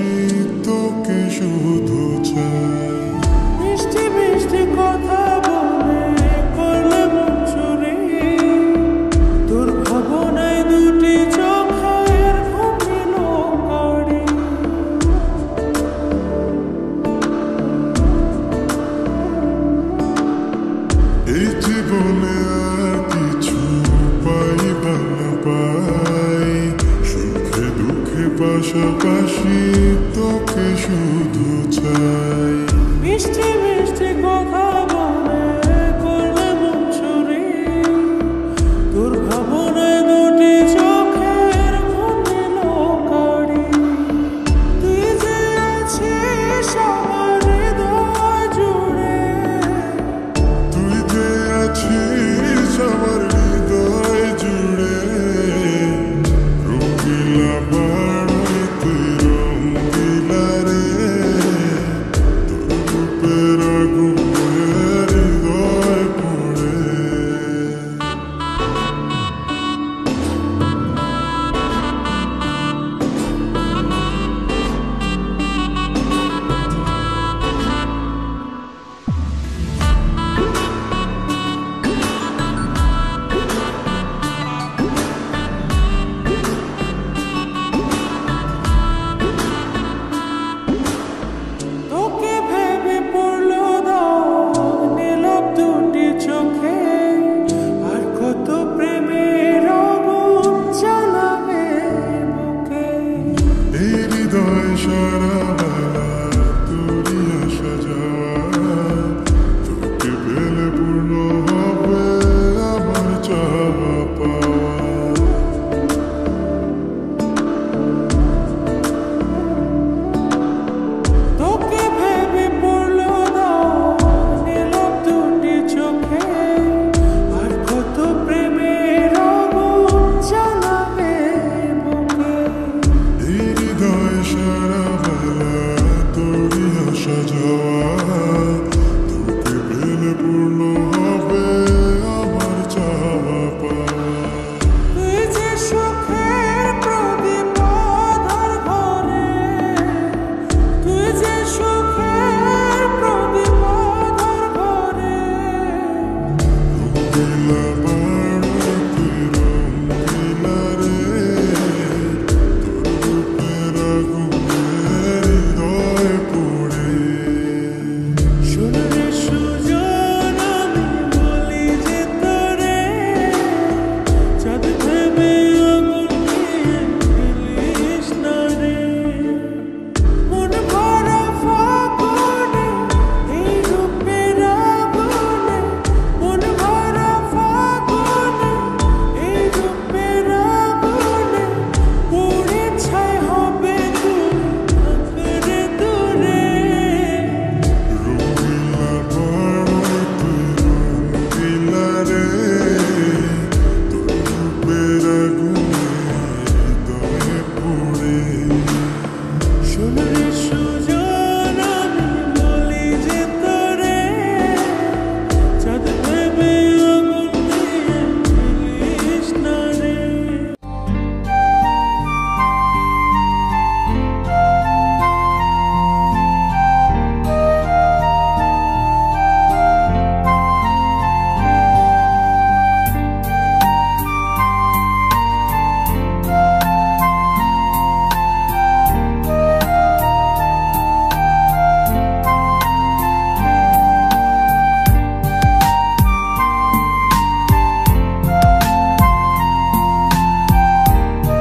ভালোবাসি তোকে শুধু চাই। মিষ্টি মিষ্টি কথা বলে করলে মন চুরি, তোর ভাবনায় দুটি চোখের ঘুম দিল কারি। এই জীবনে আর কিছু পাই বা না পাই, সুখে দুঃখে পাশাপাশি তোকে শুধু চাই। মিষ্টি মিষ্টি কথা বলে করলে মন চুরি, তোর ভাবনায় দুটি চোখের ঘুম দিল কারি। তুই যে আছিস আমার হৃদয় জুড়ে, তুই যে আছিস আমার হৃদয় জুড়ে, রঙিলা বাড়ি তুই রঙিলা রে, তোর রূপের আগুনে হৃদয় পড়ে। তোকে ভেবে পড়লো দাগ নীলাভ দুটি চোখে, আর কত প্রেমের আগুন জ্বালাবে বুকে। এই হৃদয় সারা